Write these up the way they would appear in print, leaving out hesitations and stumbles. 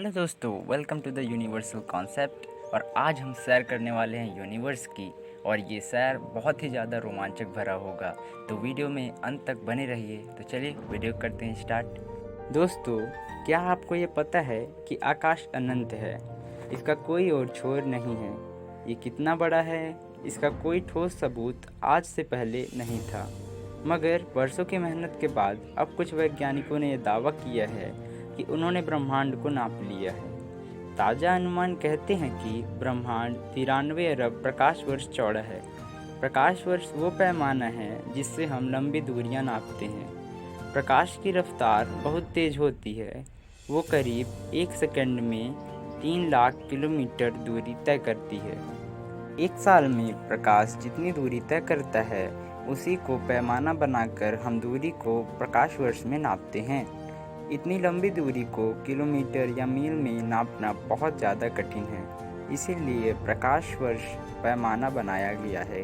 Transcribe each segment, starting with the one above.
Hello दोस्तों, welcome to the universal concept. और आज हम सैर करने वाले हैं यूनिवर्स की। और ये सैर बहुत ही ज़्यादा रोमांचक भरा होगा, तो वीडियो में अंत तक बने रहिए। तो चलिए वीडियो करते हैं स्टार्ट। दोस्तों, क्या आपको ये पता है कि आकाश अनंत है, इसका कोई और छोर नहीं है। ये कितना बड़ा है, इसका कोई ठोस सबूत आज से पहले नहीं था, मगर वर्षों की मेहनत के बाद अब कुछ वैज्ञानिकों ने यह दावा किया है कि उन्होंने ब्रह्मांड को नाप लिया है। ताज़ा अनुमान कहते हैं कि ब्रह्मांड 93 अरब प्रकाश वर्ष चौड़ा है। प्रकाश वर्ष वो पैमाना है जिससे हम लंबी दूरियां नापते हैं। प्रकाश की रफ्तार बहुत तेज़ होती है। वो करीब 1 सेकंड में 3 लाख किलोमीटर दूरी तय करती है। एक साल में प्रकाश जितनी दूरी तय करता है, उसी को पैमाना बनाकर हम दूरी को प्रकाश वर्ष में नापते हैं। इतनी लंबी दूरी को किलोमीटर या मील में नापना बहुत ज़्यादा कठिन है, इसीलिए प्रकाश वर्ष पैमाना बनाया गया है।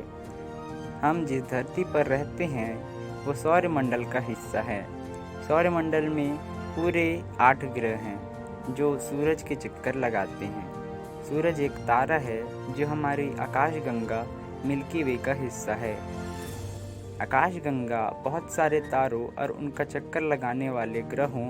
हम जिस धरती पर रहते हैं वो सौरमंडल का हिस्सा है। सौरमंडल में पूरे 8 ग्रह हैं जो सूरज के चक्कर लगाते हैं। सूरज एक तारा है जो हमारी आकाशगंगा मिल्की वे का हिस्सा है। आकाशगंगा बहुत सारे तारों और उनका चक्कर लगाने वाले ग्रहों,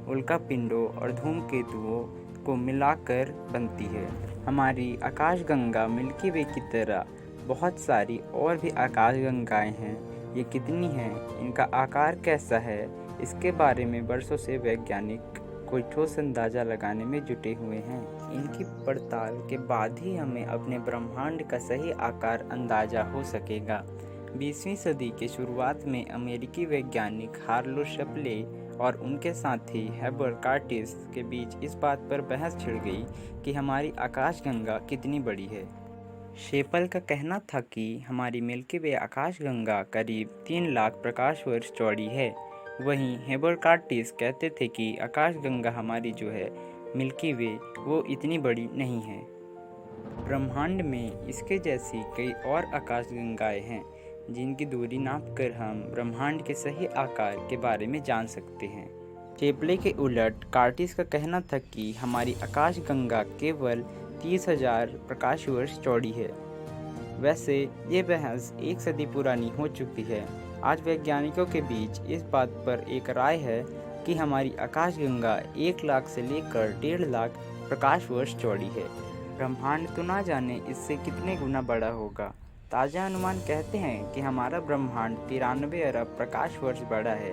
उल्कापिंडों और धूमकेतुओं को मिलाकर बनती है। हमारी आकाशगंगा मिल्की वे की तरह बहुत सारी और भी आकाशगंगाएं हैं। ये कितनी हैं, इनका आकार कैसा है, इसके बारे में वर्षों से वैज्ञानिक कोई ठोस अंदाज़ा लगाने में जुटे हुए हैं। इनकी पड़ताल के बाद ही हमें अपने ब्रह्मांड का सही आकार अंदाज़ा हो सकेगा। 20वीं सदी के शुरुआत में अमेरिकी वैज्ञानिक हार्लो शप्ले और उनके साथी हेबर कार्टिस के बीच इस बात पर बहस छिड़ गई कि हमारी आकाशगंगा कितनी बड़ी है। शेपल का कहना था कि हमारी मिल्की वे आकाशगंगा करीब 3 लाख प्रकाश वर्ष चौड़ी है। वहीं हेबर कार्टिस कहते थे कि आकाशगंगा हमारी जो है मिल्की वे, वो इतनी बड़ी नहीं है। ब्रह्मांड में इसके जैसी कई और आकाशगंगाएं हैं जिनकी दूरी नापकर हम ब्रह्मांड के सही आकार के बारे में जान सकते हैं। शेपले के उलट कार्टिस का कहना था कि हमारी आकाशगंगा केवल 30,000 प्रकाश वर्ष चौड़ी है। वैसे ये बहस 1 सदी पुरानी हो चुकी है। आज वैज्ञानिकों के बीच इस बात पर एक राय है कि हमारी आकाशगंगा 1 लाख से लेकर 1.5 लाख प्रकाश वर्ष चौड़ी है। ब्रह्मांड तो ना जाने इससे कितने गुना बड़ा होगा। ताज़ा अनुमान कहते हैं कि हमारा ब्रह्मांड 93 अरब प्रकाश वर्ष बड़ा है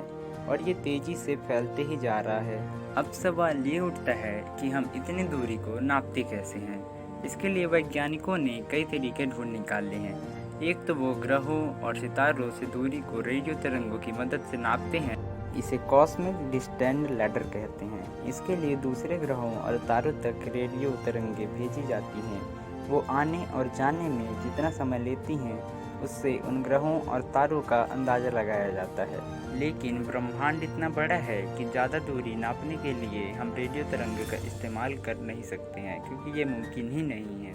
और ये तेज़ी से फैलते ही जा रहा है। अब सवाल ये उठता है कि हम इतनी दूरी को नापते कैसे हैं। इसके लिए वैज्ञानिकों ने कई तरीके ढूंढ निकाले हैं। एक तो वो ग्रहों और सितारों से दूरी को रेडियो तरंगों की मदद से नापते हैं। इसे कॉस्मिक डिस्टेंस लैडर कहते हैं। इसके लिए दूसरे ग्रहों और तारों तक रेडियो तरंगें भेजी जाती हैं। वो आने और जाने में जितना समय लेती हैं, उससे उन ग्रहों और तारों का अंदाज़ा लगाया जाता है। लेकिन ब्रह्मांड इतना बड़ा है कि ज़्यादा दूरी नापने के लिए हम रेडियो तरंग का इस्तेमाल कर नहीं सकते हैं, क्योंकि ये मुमकिन ही नहीं है।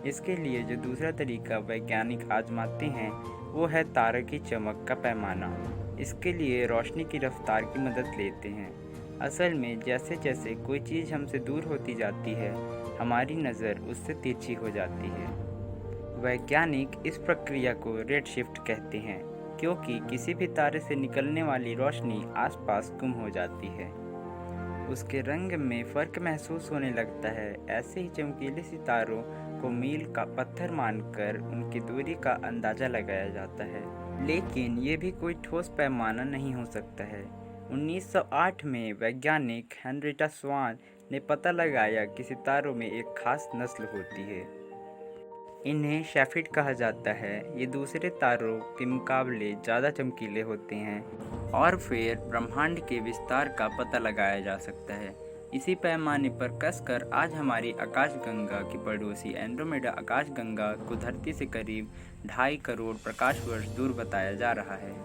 इसके लिए जो दूसरा तरीका वैज्ञानिक आजमाते हैं वो है तारे की चमक का पैमाना। इसके लिए रोशनी की रफ्तार की मदद लेते हैं। असल में जैसे जैसे कोई चीज़ हमसे दूर होती जाती है, हमारी नज़र उससे तिरछी हो जाती है। वैज्ञानिक इस प्रक्रिया को रेड शिफ्ट कहते हैं, क्योंकि किसी भी तारे से निकलने वाली रोशनी आसपास गुम हो जाती है। उसके रंग में फ़र्क महसूस होने लगता है। ऐसे ही चमकीले सितारों को मील का पत्थर मानकर उनकी दूरी का अंदाज़ा लगाया जाता है। लेकिन ये भी कोई ठोस पैमाना नहीं हो सकता है। 1908 में वैज्ञानिक हेनरिटा स्वान ने पता लगाया कि सितारों में एक खास नस्ल होती है। इन्हें शेफिड कहा जाता है। ये दूसरे तारों के मुकाबले ज़्यादा चमकीले होते हैं और फिर ब्रह्मांड के विस्तार का पता लगाया जा सकता है। इसी पैमाने पर कसकर आज हमारी आकाशगंगा की पड़ोसी एंड्रोमेडा आकाशगंगा को धरती से करीब 2.5 करोड़ प्रकाश वर्ष दूर बताया जा रहा है।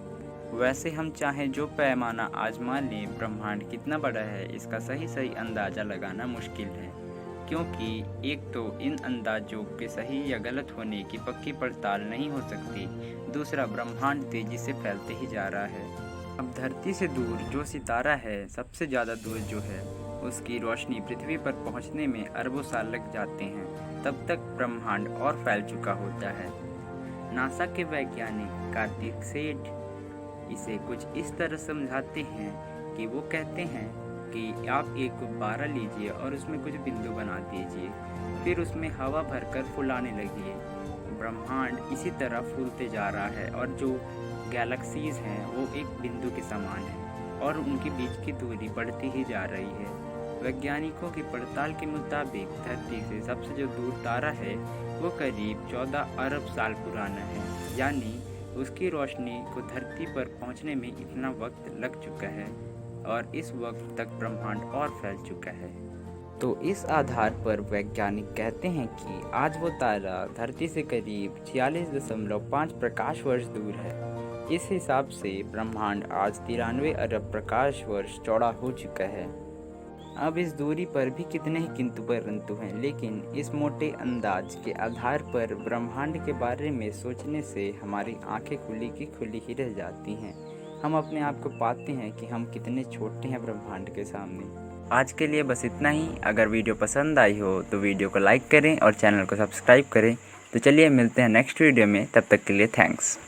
वैसे हम चाहें जो पैमाना आजमा लें, ब्रह्मांड कितना बड़ा है इसका सही अंदाज़ा लगाना मुश्किल है, क्योंकि एक तो इन अंदाजों के सही या गलत होने की पक्की पड़ताल नहीं हो सकती, दूसरा ब्रह्मांड तेज़ी से फैलते ही जा रहा है। अब धरती से दूर जो सितारा है, सबसे ज़्यादा दूर जो है उसकी रोशनी पृथ्वी पर पहुंचने में अरबों साल लग जाते हैं। तब तक ब्रह्मांड और फैल चुका होता है। नासा के वैज्ञानिक कार्तिक सेठ इसे कुछ इस तरह समझाते हैं कि वो कहते हैं कि आप एक गुब्बारा लीजिए और उसमें कुछ बिंदु बना दीजिए, फिर उसमें हवा भरकर फुलाने लगिए। ब्रह्मांड इसी तरह फूलते जा रहा है और जो गैलेक्सीज हैं वो एक बिंदु के समान है और उनके बीच की दूरी बढ़ती ही जा रही है। वैज्ञानिकों की पड़ताल के मुताबिक धरती से सबसे जो दूर तारा है वो करीब 14 अरब साल पुराना है, यानी उसकी रोशनी को धरती पर पहुंचने में इतना वक्त लग चुका है और इस वक्त तक ब्रह्मांड और फैल चुका है। तो इस आधार पर वैज्ञानिक कहते हैं कि आज वो तारा धरती से करीब 46.5 प्रकाश वर्ष दूर है। इस हिसाब से ब्रह्मांड आज 93 अरब प्रकाश वर्ष चौड़ा हो चुका है। अब इस दूरी पर भी कितने ही किंतु परंतु हैं, लेकिन इस मोटे अंदाज के आधार पर ब्रह्मांड के बारे में सोचने से हमारी आंखें खुली की खुली ही रह जाती हैं। हम अपने आप को पाते हैं कि हम कितने छोटे हैं ब्रह्मांड के सामने। आज के लिए बस इतना ही। अगर वीडियो पसंद आई हो तो वीडियो को लाइक करें और चैनल को सब्सक्राइब करें। तो चलिए मिलते हैं नेक्स्ट वीडियो में, तब तक के लिए थैंक्स।